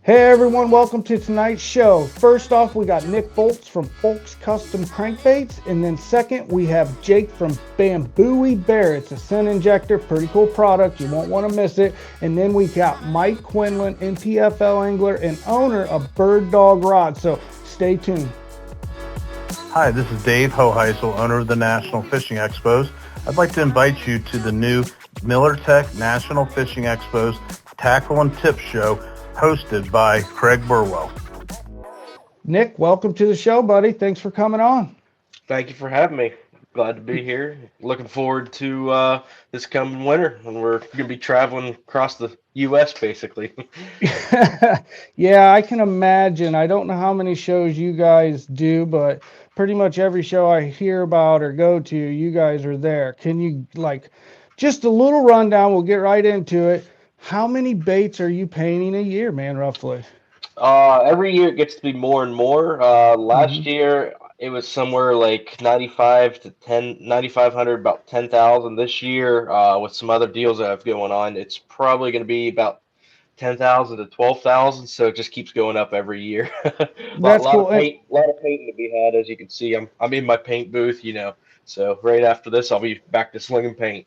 Hey everyone, welcome to tonight's show. First off, we got Nick Fulks from Fulks Custom Crankbaits, and then second, we have Jake from Bambuie Bear. It's a scent injector, pretty cool product. You won't want to miss it. And then we got Mike Quinlan, NPFL angler and owner of Bird Dog Rod. So stay tuned. Hi, this is Dave Hoheisel, owner of the National Fishing Expos. I'd like to invite you to the new Miller Tech National Fishing Expos Tackle and Tip Show hosted by Craig Burwell. Nick, welcome to the show, buddy. Thanks for coming on. Thank you for having me. Glad to be here. Looking forward to this coming winter when we're going to be traveling across the U.S. basically. Yeah, I can imagine. I don't know how many shows you guys do, but pretty much every show I hear about or go to, you guys are there. Can you, just a little rundown? We'll get right into it. How many baits are you painting a year, man, roughly? Every year it gets to be more and more. Last year it was somewhere like 95 to 9,500, about 10,000. This year, with some other deals that I have going on, it's probably going to be about 10,000 to 12,000. So it just keeps going up every year. That's lot cool. of paint, lot of painting to be had. As you can see, I'm in my paint booth, So right after this, I'll be back to slinging paint.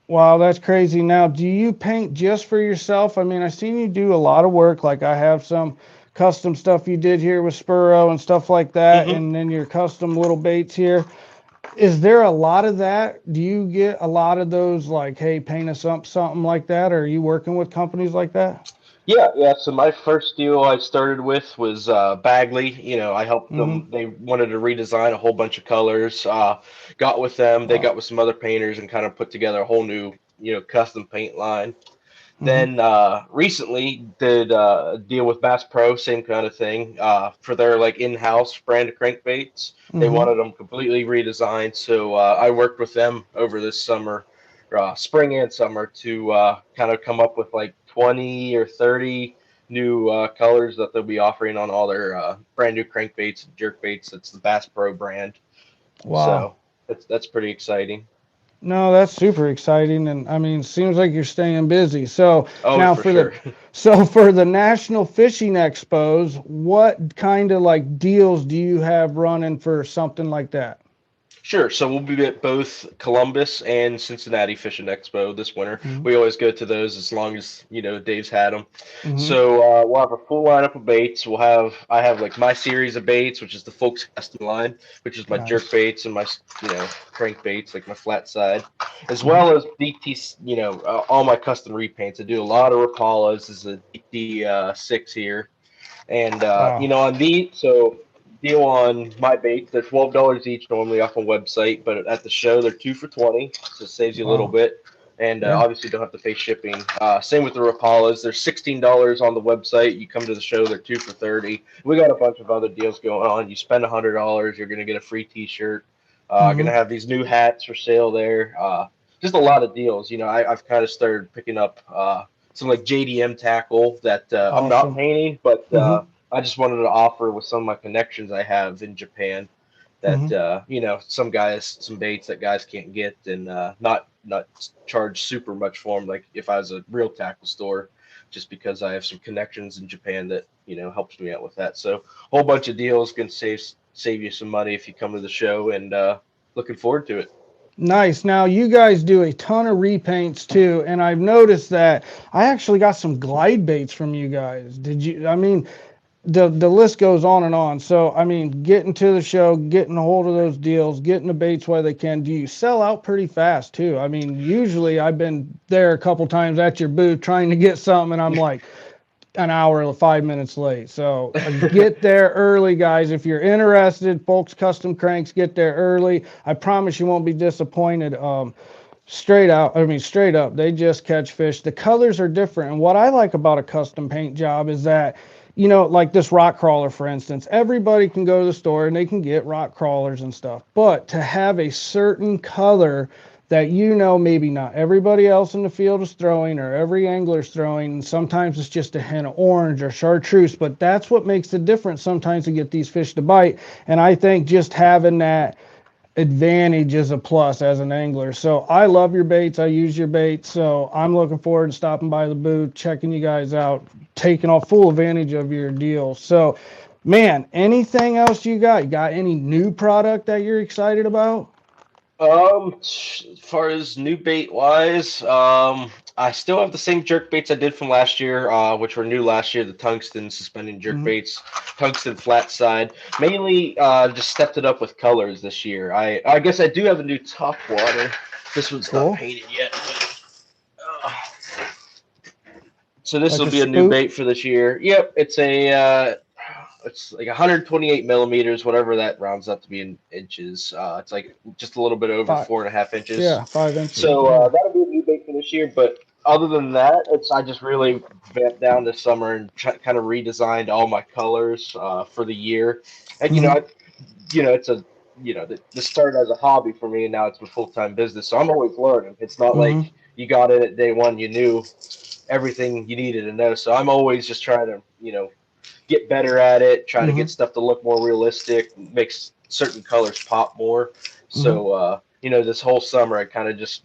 Wow, that's crazy. Now, do you paint just for yourself? I mean, I've seen you do a lot of work. Like I have some custom stuff you did here with Spurrow and stuff like that, hmm and then your custom little baits here. Is there a lot of that? Do you get a lot of those like, hey, paint us up something like that? Or are you working with companies like that? Yeah. So my first deal I started with was Bagley. I helped Mm-hmm. them. They wanted to redesign a whole bunch of colors. Got with them. They Wow. got with some other painters and kind of put together a whole new, custom paint line. Mm-hmm. Then recently did a deal with Bass Pro, same kind of thing, for their like in-house brand of crankbaits. They Mm-hmm. wanted them completely redesigned, so I worked with them over this summer, spring and summer, to kind of come up with like 20 or 30 new colors that they'll be offering on all their brand new crankbaits and jerkbaits. It's the Bass Pro brand, Wow. so that's pretty exciting. No, that's super exciting, and I mean, seems like you're staying busy. So Oh, now for sure. for the National Fishing Expos, what kind of like deals do you have running for something like that? Sure. So we'll be at both Columbus and Cincinnati Fishing Expo this winter. Mm-hmm. We always go to those as long as Dave's had them. Mm-hmm. So we'll have a full lineup of baits. I have like my series of baits, which is the Fulks custom line, which is my jerk Nice. baits and my crank baits, like my flat side, as Mm-hmm. well as DT. All my custom repaints. I do a lot of Rapalas. This is a DT 6 here. And Wow. on these, so deal on my baits. They're $12 each normally off a website, but at the show they're 2 for 20, so it saves you a little Wow. bit. And Yeah. obviously don't have to pay shipping. Same with the Rapalas. They're $16 on the website. You come to the show, they're 2 for 30. We got a bunch of other deals going on. You spend $100, you're gonna get a free T-shirt. Gonna Mm-hmm. have these new hats for sale there. Just a lot of deals. I've kind of started picking up some like JDM tackle that I'm not Awesome. painting, but Mm-hmm. I just wanted to offer with some of my connections I have in Japan Mm-hmm. that some baits that guys can't get, and not charge super much for them, like if I was a real tackle store, just because I have some connections in Japan that helps me out with that. So a whole bunch of deals can save you some money if you come to the show, and looking forward to it. Nice. Now you guys do a ton of repaints too, and I've noticed that I actually got some glide baits from you guys. Did you? I mean, the list goes on and on. So I mean, getting to the show, getting a hold of those deals, getting the baits while they can. Do you sell out pretty fast too? I mean, usually I've been there a couple times at your booth trying to get something, and I'm like an hour or 5 minutes late. So get there early, guys. If you're interested, Folks Custom Cranks, get there early. I promise you won't be disappointed. Straight up, they just catch fish. The colors are different. And what I like about a custom paint job is that, like this rock crawler, for instance, everybody can go to the store and they can get rock crawlers and stuff. But to have a certain color that maybe not everybody else in the field is throwing or every angler's throwing, and sometimes it's just a hint of orange or chartreuse, but that's what makes the difference sometimes to get these fish to bite. And I think just having that advantage is a plus as an angler. So I love your baits. I use your baits. So I'm looking forward to stopping by the booth, checking you guys out, taking all full advantage of your deal. So, man, anything else you got? You got any new product that you're excited about? As far as new bait wise, I still have the same jerk baits I did from last year, which were new last year, the tungsten suspending jerk Mhm. baits, tungsten flat side. Mainly, just stepped it up with colors this year. I guess I do have a new top water. This one's not Cool. painted yet, but, uh, so this Like will a be a new spook? bait for this year. Yep, it's like 128 millimeters, whatever that rounds up to be in inches. It's like just a little bit over Five, 4.5 inches. yeah, 5 inches. So Yeah. that'll be a new bait for this year. But other than that, I just really vamped down this summer and kind of redesigned all my colors for the year. And Hmm. it's a this started as a hobby for me, and now it's a full time business. So I'm always learning. It's not Hmm. like you got in at day one, you knew everything you needed to know. So I'm always just trying to get better at it, try to Hmm. get stuff to look more realistic, makes certain colors pop more. Hmm. So, this whole summer I kind of just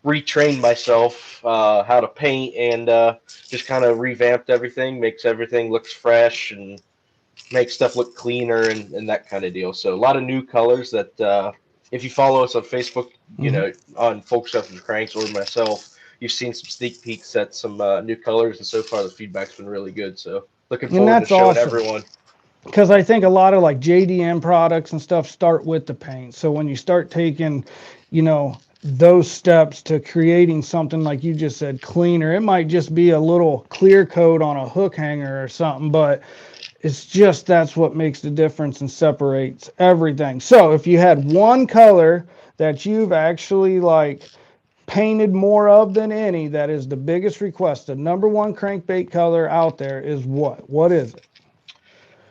retrained myself how to paint and just kind of revamped everything, makes everything looks fresh and makes stuff look cleaner and that kind of deal. So a lot of new colors that if you follow us on Facebook, Hmm. on Folk Stuff and Cranks or myself, you've seen some sneak peeks at some new colors, and so far the feedback's been really good. So looking And forward to that's showing awesome. everyone. Because I think a lot of like JDM products and stuff start with the paint. So when you start taking, those steps to creating something like you just said, cleaner, it might just be a little clear coat on a hook hanger or something, but it's just that's what makes the difference and separates everything. So if you had one color that you've actually like painted more of than any, that is the biggest request, the number one crankbait color out there is what? What is it?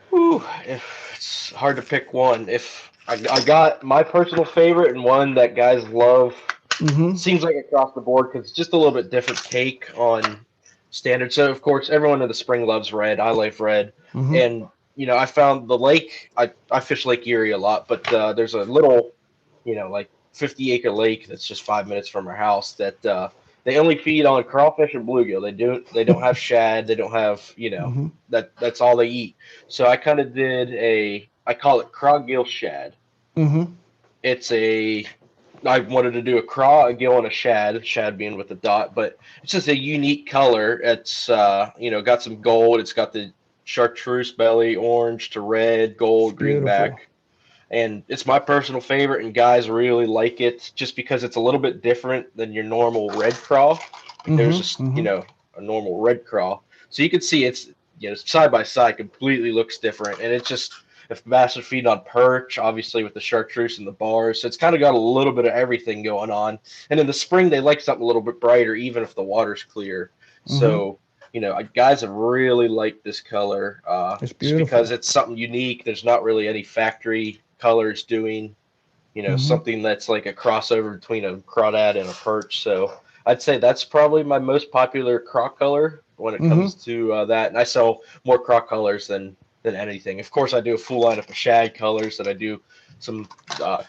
Whew, it's hard to pick one. If I got my personal favorite and one that guys love, Mm-hmm. seems like across the board because it's just a little bit different take on standard. So of course everyone in the spring loves red. I like red, Mm-hmm. and I found the lake. I fish Lake Erie a lot, but there's a little, like 50-acre lake that's just 5 minutes from our house that they only feed on crawfish and bluegill. They don't have shad. They don't have Mm-hmm. that's all they eat. So I kind of did I call it crawgill shad. Mm-hmm. It's I wanted to do a craw, a gill, and a shad being with the dot, but it's just a unique color. It's got some gold. It's got the chartreuse belly, orange to red, It's gold, beautiful. greenback, and it's my personal favorite. And guys really like it just because it's a little bit different than your normal red craw. Like there's Mm-hmm. just Mm-hmm. a normal red craw, so you can see it's side by side completely looks different, and it's just if bass are feeding on perch, obviously with the chartreuse and the bars. So it's kind of got a little bit of everything going on. And in the spring, they like something a little bit brighter, even if the water's clear. Mm-hmm. So, guys have really liked this color It's just because beautiful. it's something unique. There's not really any factory colors doing, Mm-hmm. something that's like a crossover between a crawdad and a perch. So I'd say that's probably my most popular craw color when it Mm-hmm. comes to that. And I sell more craw colors than anything. Of course, I do a full line of shad colors that I do some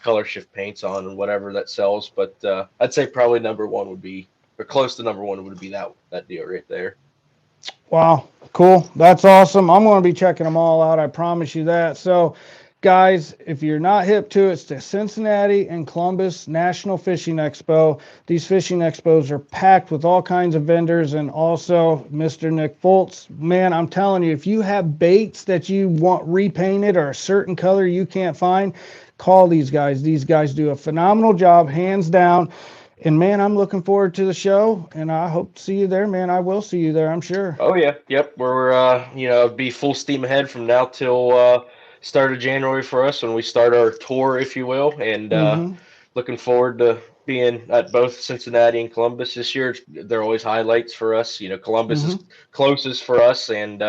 color shift paints on and whatever that sells. But I'd say probably number one would be, or close to number one would be that deal right there. Wow, cool. That's awesome. I'm going to be checking them all out. I promise you that. So, guys, if you're not hip to it, it's the Cincinnati and Columbus National Fishing Expo. These fishing expos are packed with all kinds of vendors and also Mr. Nick Fulks. Man, I'm telling you, if you have baits that you want repainted or a certain color you can't find, call these guys. These guys do a phenomenal job, hands down. And man, I'm looking forward to the show, and I hope to see you there, man. I will see you there, I'm sure. Oh yeah, yep. We're be full steam ahead from now till start of January for us when we start our tour, if you will, and Mm-hmm. looking forward to being at both Cincinnati and Columbus this year. They're always highlights for us. Columbus is Mm-hmm. closest for us, and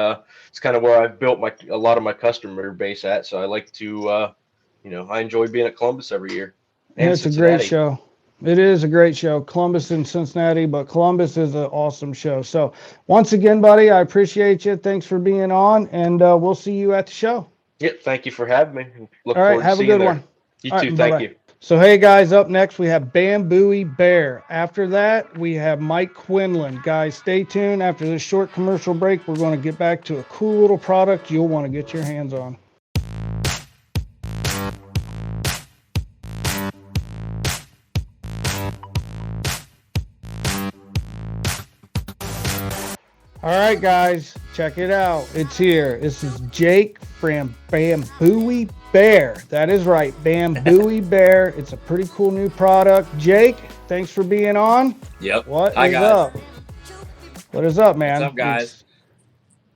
it's kind of where I've built a lot of my customer base at. So I like to, I enjoy being at Columbus every year Yeah, and it's a great Cincinnati. show. It is a great show. Columbus and Cincinnati, but Columbus is an awesome show. So once again, buddy, I appreciate you. Thanks for being on, and we'll see you at the show. Yep. Thank you for having me. All Look right, forward to have a seeing you good there. one. You All too. right, bye Thank bye. you. So, hey guys, up next we have Bambuie Bear. After that, we have Mike Quinlan. Guys, stay tuned. After this short commercial break, we're going to get back to a cool little product you'll want to get your hands on. All right, guys, check it out. It's here. This is Jake from Bambuie Bear. That is right, Bambuie Bear. It's a pretty cool new product. Jake, thanks for being on. Yep. What Hi, is guys. up? What is up, man? What's up, guys?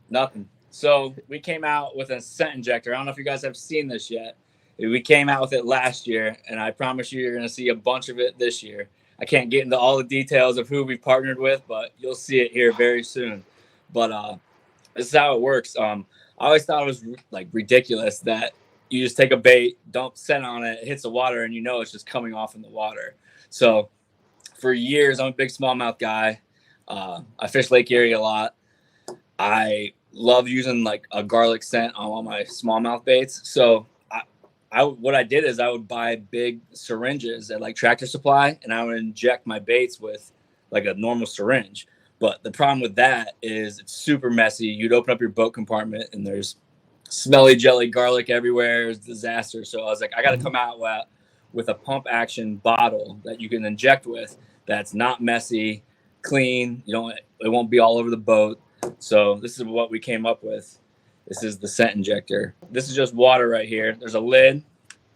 Nothing. So we came out with a scent injector. I don't know if you guys have seen this yet. We came out with it last year, and I promise you're going to see a bunch of it this year. I can't get into all the details of who we partnered with, but you'll see it here very soon. But this is how it works. I always thought it was like ridiculous that you just take a bait, dump scent on it, hits the water, and you know it's just coming off in the water. So for years, I'm a big smallmouth guy. I fish Lake Erie a lot. I love using like a garlic scent on all my smallmouth baits. So what I did is I would buy big syringes at like Tractor Supply, and I would inject my baits with like a normal syringe. But the problem with that is it's super messy. You'd open up your boat compartment and there's smelly jelly garlic everywhere. It's a disaster. So I was like, I got to come out with a pump action bottle that you can inject with that's not messy, clean. It won't be all over the boat. So this is what we came up with. This is the scent injector. This is just water right here. There's a lid.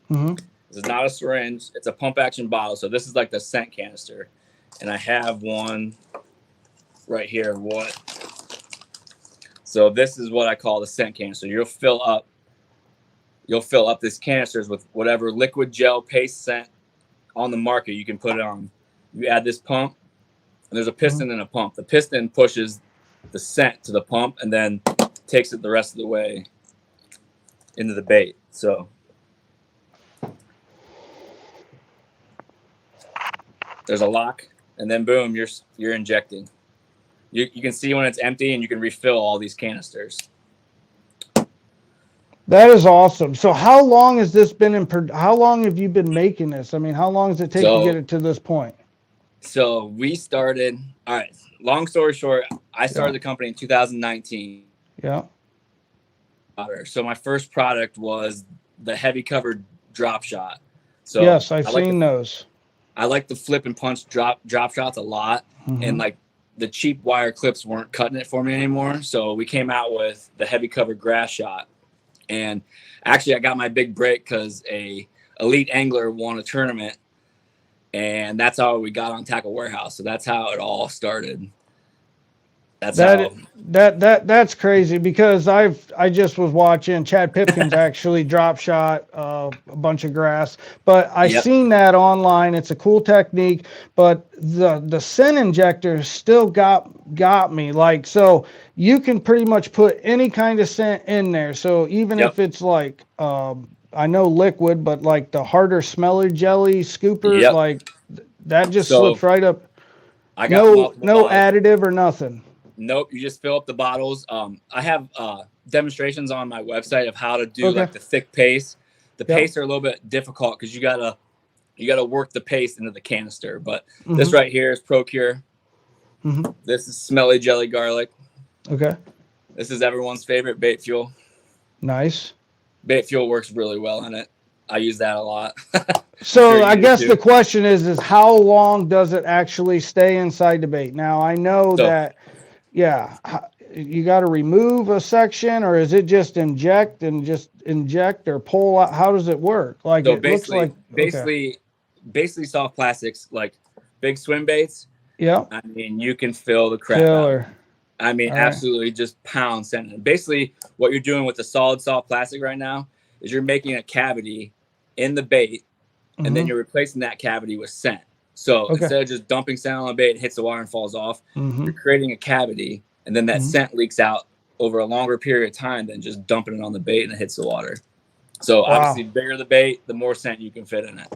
Mm-hmm. This is not a syringe. It's a pump action bottle. So this is like the scent canister. And I have one right here. So this is what I call the scent canister. You'll fill up this canisters with whatever liquid gel paste scent on the market. You can put it on. You add this pump, and there's a piston and a pump. The piston pushes the scent to the pump and then takes it the rest of the way into the bait. So there's a lock, and then boom, you're injecting. You can see when it's empty, and you can refill all these canisters. That is awesome. So how long has this been how long have you been making this? I mean, how long does it take to get it to this point? So we started, all right, long story short, I started the company in 2019. Yeah. So my first product was the heavy covered drop shot. So yes, I've seen those. I like the flip and punch drop shots a lot. Mm-hmm. And like the cheap wire clips weren't cutting it for me anymore. So we came out with the heavy covered grass shot. And actually I got my big break because a elite angler won a tournament. And that's how we got on Tackle Warehouse. So that's how it all started. That's crazy because I just was watching Chad Pipkins actually drop shot a bunch of grass, but I seen that online. It's a cool technique, but the scent injector still got me. Like, so you can pretty much put any kind of scent in there. So even if it's like I know liquid, but like the harder smelly jelly scooper, like that just slips right up. I got no additive or nothing. Nope, you just fill up the bottles. I have demonstrations on my website of how to do like the thick paste. The paste are a little bit difficult because you gotta work the paste into the canister. But this right here is Procure. This is smelly jelly garlic. Okay. This is everyone's favorite bait fuel. Nice. Bait fuel works really well in it. I use that a lot. So I guess the question is how long does it actually stay inside the bait? Now I know that. Yeah, you got to remove a section, or is it just inject or pull out? How does it work? Like so it looks like basically soft plastics, like big swim baits. Yeah, I mean you can fill the crap out. I mean absolutely just pound scent. Basically, what you're doing with the solid soft plastic right now is you're making a cavity in the bait, and then you're replacing that cavity with scent. So instead of just dumping scent on the bait, it hits the water and falls off, you're creating a cavity, and then that scent leaks out over a longer period of time than just dumping it on the bait and it hits the water. So obviously, the bigger the bait, the more scent you can fit in it.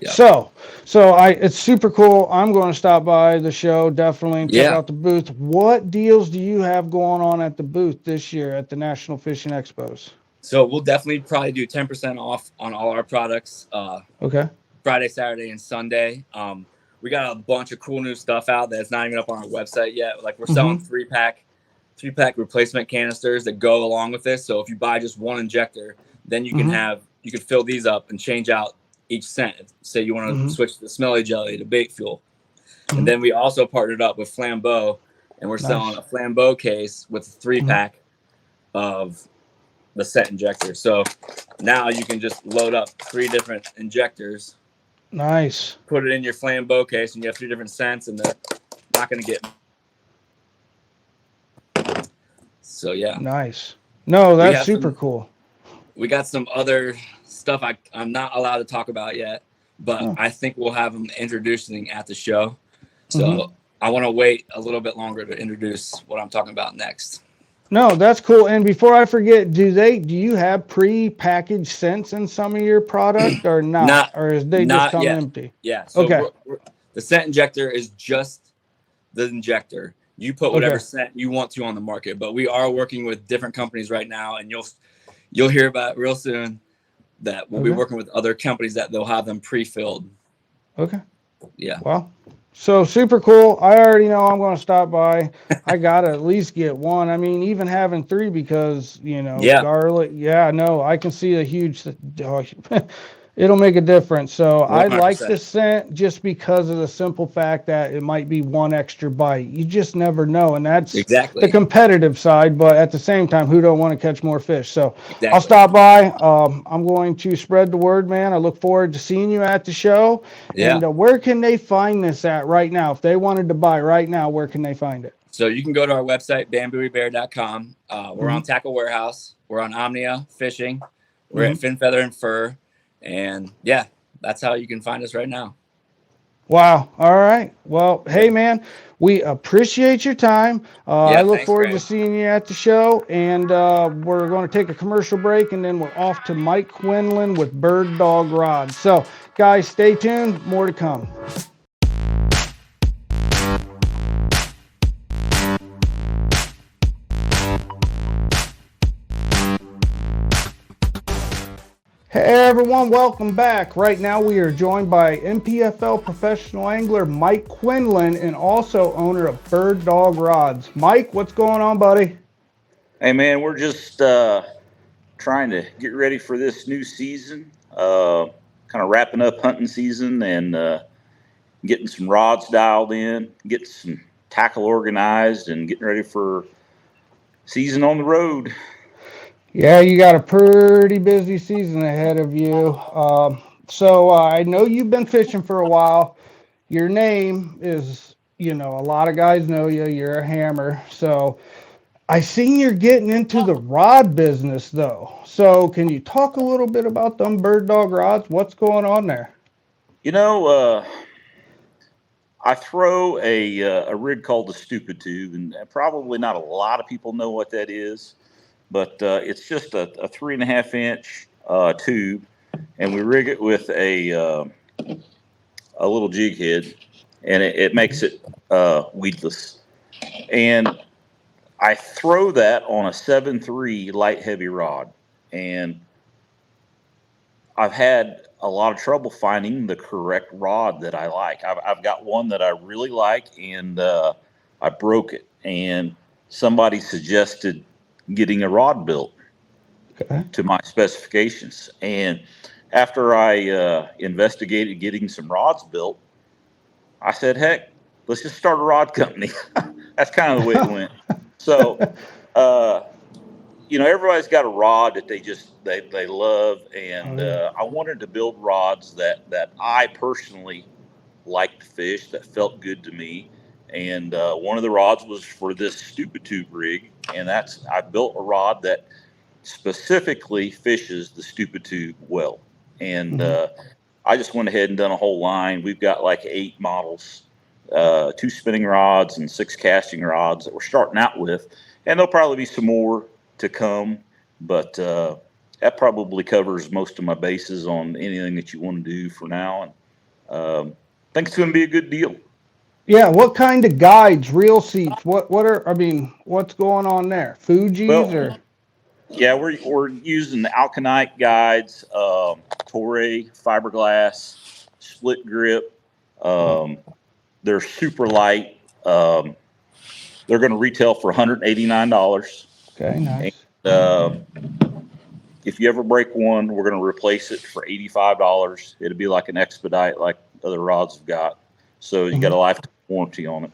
Yep. So it's super cool. I'm going to stop by the show definitely and check out the booth. What deals do you have going on at the booth this year at the National Fishing Expos? So we'll definitely probably do 10% off on all our products. Okay. Friday, Saturday, and Sunday. We got a bunch of cool new stuff out that's not even up on our website yet. Like we're selling three pack replacement canisters that go along with this. So if you buy just one injector, then you can fill these up and change out each scent. Say you want to switch the smelly jelly to bait fuel. And then we also partnered up with Flambeau, and we're selling a Flambeau case with a 3-pack of the scent injector. So now you can just load up 3 different injectors. Nice. Put it in your Flambeau case, and you have 3 different scents, and they're not going to get. So yeah. Nice. No, that's super cool. We got some other stuff I'm not allowed to talk about yet, but I think we'll have them introducing at the show. So I want to wait a little bit longer to introduce what I'm talking about next. No, that's cool. And before I forget, do you have pre-packaged scents in some of your product or not? Or is they just come empty? Yeah. So the scent injector is just the injector. You put whatever scent you want to on the market, but we are working with different companies right now, and you'll hear about it real soon that we'll be working with other companies that they'll have them pre-filled. Okay. Yeah. Well, so super cool. I already know I'm going to stop by. I got to at least get one. I mean, even having 3 because, garlic. Yeah, no, I can see a huge, it'll make a difference. So 100%. I like the scent just because of the simple fact that it might be one extra bite. You just never know. And that's the competitive side. But at the same time, who don't want to catch more fish? So I'll stop by. I'm going to spread the word, man. I look forward to seeing you at the show. Yeah. And where can they find this at right now? If they wanted to buy right now, where can they find it? So you can go to our website, bambouiebear.com. We're on Tackle Warehouse. We're on Omnia Fishing. We're at Fin, Feather, and Fur. And yeah, that's how you can find us right now. Wow. All right. Well, hey, man, we appreciate your time. I look forward to seeing you at the show. And we're going to take a commercial break, and then we're off to Mike Quinlan with Bird Dog Rods. So, guys, stay tuned. More to come. Hey everyone, welcome back. Right now we are joined by NPFL professional angler Mike Quinlan and also owner of Bird Dog Rods. Mike, what's going on, buddy? Hey man, we're just trying to get ready for this new season. Kind of wrapping up hunting season and getting some rods dialed in, getting some tackle organized, and getting ready for season on the road. Yeah, you got a pretty busy season ahead of you. So I know you've been fishing for a while. Your name is, a lot of guys know you. You're a hammer. So I seen you're getting into the rod business, though. So can you talk a little bit about them Bird Dog rods? What's going on there? I throw a rig called the Stupid Tube, and probably not a lot of people know what that is. But it's just a 3.5-inch tube, and we rig it with a little jig head, and it makes it weedless. And I throw that on a 7.3 light heavy rod, and I've had a lot of trouble finding the correct rod that I like. I've got one that I really like, and I broke it, and somebody suggested getting a rod built to my specifications. And after I investigated getting some rods built, I said, heck, let's just start a rod company. That's kind of the way it went. So, everybody's got a rod that they love. And I wanted to build rods that I personally liked to fish, that felt good to me. And one of the rods was for this Stupid Tube rig. And I built a rod that specifically fishes the Stupid Tube well. And I just went ahead and done a whole line. We've got like 8 models, 2 spinning rods and 6 casting rods that we're starting out with. And there'll probably be some more to come. But that probably covers most of my bases on anything that you want to do for now. And I think it's going to be a good deal. Yeah, what kind of guides, reel seats? What's going on there? Fuji's or? Yeah, we're using the Alkanite guides, Toray fiberglass, split grip. They're super light. They're going to retail for $189. Okay, nice. And, if you ever break one, we're going to replace it for $85. It'll be like an expedite, like other rods have got. So you got a lifetime warranty on it.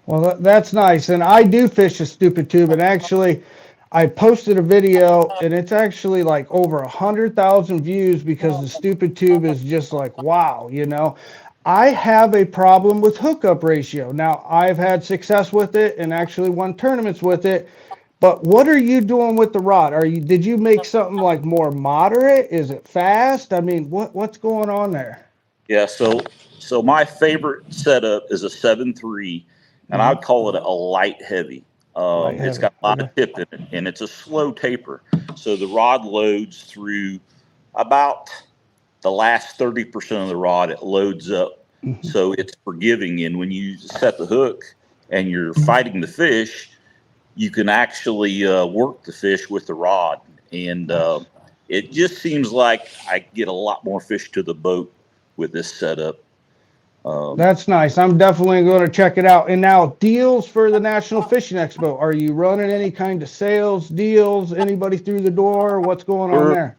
Well, that's nice. And I do fish a stupid tube, and actually, I posted a video, and it's actually like over 100,000 views because the stupid tube is just like, wow, you know. I have a problem with hookup ratio. Now, I've had success with it and actually won tournaments with it. But what are you doing with the rod? Did you make something like more moderate? Is it fast? I mean, what's going on there? Yeah, so my favorite setup is a 7.3, and I'd call it a light heavy. It's got a lot of tip in it, and it's a slow taper. So the rod loads through about the last 30% of the rod. It loads up, so it's forgiving. And when you set the hook and you're fighting the fish, you can actually work the fish with the rod, and it just seems like I get a lot more fish to the boat with this setup. That's nice. I'm definitely going to check it out. And now, deals for the National Fishing Expo. Are you running any kind of sales deals? Anybody through the door? What's going on there?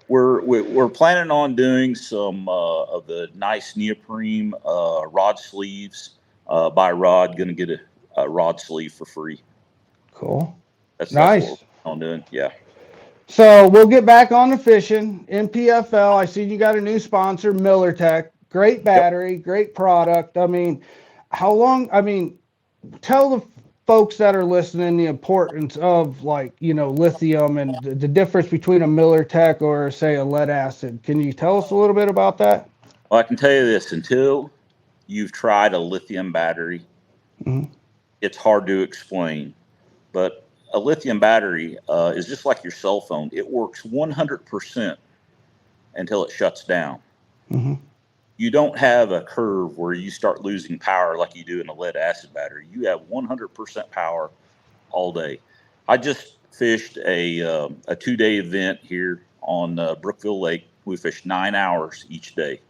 We're planning on doing some of the nice neoprene rod sleeves. By Rod, going to get a rod sleeve for free. Cool. That's nice. That's what we're on doing. Yeah. So we'll get back on the fishing. MPFL, I see you got a new sponsor, Miller Tech. Great battery, great product. I mean, how long? I mean, tell the folks that are listening the importance of, like, you know, lithium and the difference between a Miller Tech or, say, a lead acid. Can you tell us a little bit about that? Well, I can tell you this: until you've tried a lithium battery, it's hard to explain. But a lithium battery is just like your cell phone. It works 100% until it shuts down. You don't have a curve where you start losing power like you do in a lead acid battery. You have 100% power all day. I just fished a 2-day event here on Brookville Lake. We fished 9 hours each day.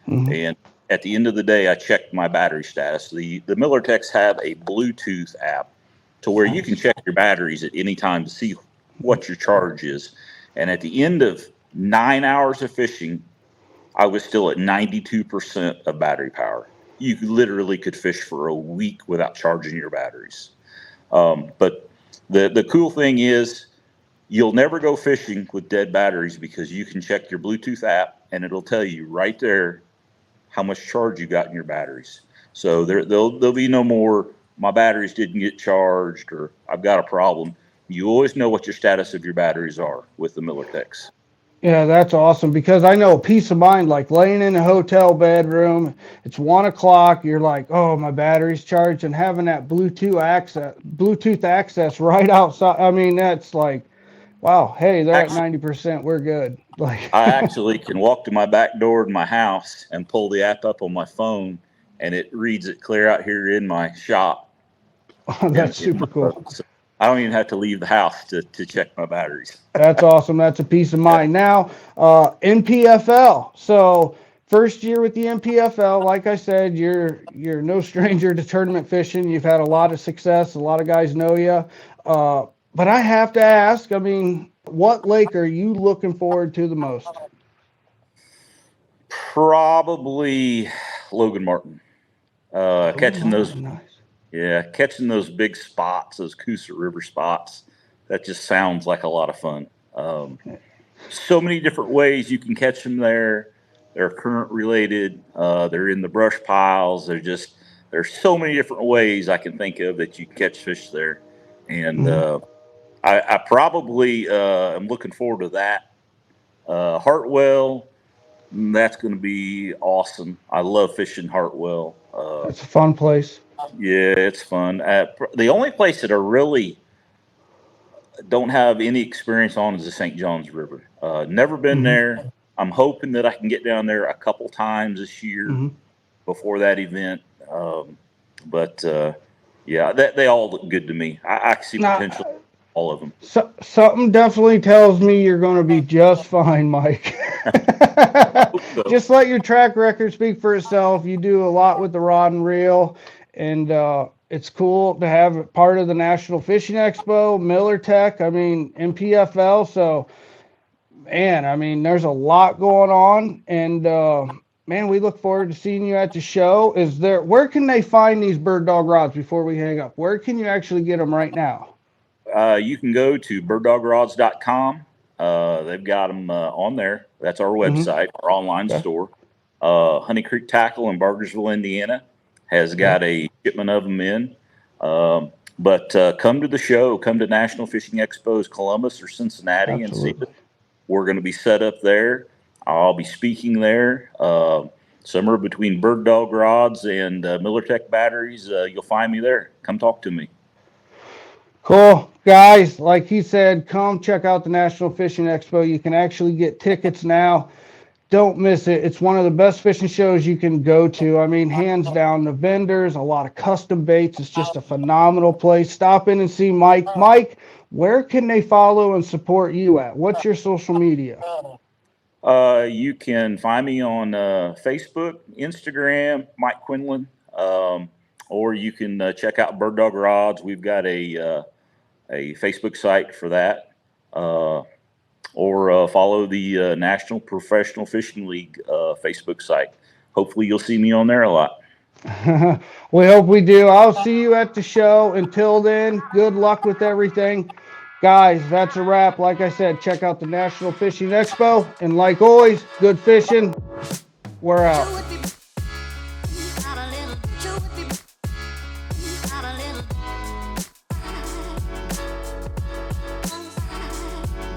And at the end of the day, I checked my battery status. The Miller Techs have a Bluetooth app to where you can check your batteries at any time to see what your charge is. And at the end of 9 hours of fishing, I was still at 92% of battery power. You literally could fish for a week without charging your batteries. But the cool thing is you'll never go fishing with dead batteries because you can check your Bluetooth app and it'll tell you right there how much charge you got in your batteries. So there'll be no more, my batteries didn't get charged or I've got a problem. You always know what your status of your batteries are with the Miller Techs. Yeah, that's awesome, because I know peace of mind, like laying in a hotel bedroom, it's 1 o'clock, you're like, oh, my battery's charged, and having that Bluetooth access right outside. I mean, that's like, wow, hey, they're at 90%, we're good. Like, I actually can walk to my back door in my house and pull the app up on my phone, and it reads it clear out here in my shop. That's super cool. So I don't even have to leave the house to check my batteries. That's awesome. That's a peace of mind. Now, NPFL. So first year with the NPFL, like I said, you're no stranger to tournament fishing. You've had a lot of success. A lot of guys know you. But I have to ask, I mean, what lake are you looking forward to the most? Probably Logan Martin. Catching those. Nice. Yeah, catching those big spots, those Coosa River spots, that just sounds like a lot of fun. So many different ways you can catch them there. They're current related. They're in the brush piles. There's so many different ways I can think of that you can catch fish there. And I probably am looking forward to that. Hartwell, that's going to be awesome. I love fishing Hartwell. It's a fun place. Yeah, it's fun. The only place that I really don't have any experience on is the St. Johns River. Never been there. I'm hoping that I can get down there a couple times this year before that event. But yeah, they all look good to me. I see potential. all of them. So, something definitely tells me you're going to be just fine, Mike. Just let your track record speak for itself. You do a lot with the rod and reel, and it's cool to have it part of the National Fishing Expo, Miller Tech, I mean, MPFL. So, man, I mean, there's a lot going on, and man, we look forward to seeing you at the show. Where can they find these bird dog rods before we hang up? Where can you actually get them right now? You can go to birddogrods.com. They've got them on there. That's our website, our online store. Honey Creek Tackle in Bargersville, Indiana, has got a shipment of them in. But come to the show. Come to National Fishing Expos Columbus or Cincinnati and see it. We're going to be set up there. I'll be speaking there. Somewhere between bird dog rods and Miller Tech batteries, you'll find me there. Come talk to me. Cool. Guys, like he said, come check out the National Fishing Expo. You can actually get tickets now. Don't miss it. It's one of the best fishing shows you can go to. I mean, hands down, the vendors, a lot of custom baits. It's just a phenomenal place. Stop in and see Mike. Mike, where can they follow and support you at? What's your social media? You can find me on Facebook, Instagram, Mike Quinlan, or you can check out Bird Dog Rods. We've got a Facebook site for that, or follow the National Professional Fishing League Facebook site. Hopefully you'll see me on there a lot. We hope we do. I'll see you at the show. Until then, good luck with everything. Guys, that's a wrap. Like I said, check out the National Fishing Expo. And like always, good fishing. We're out.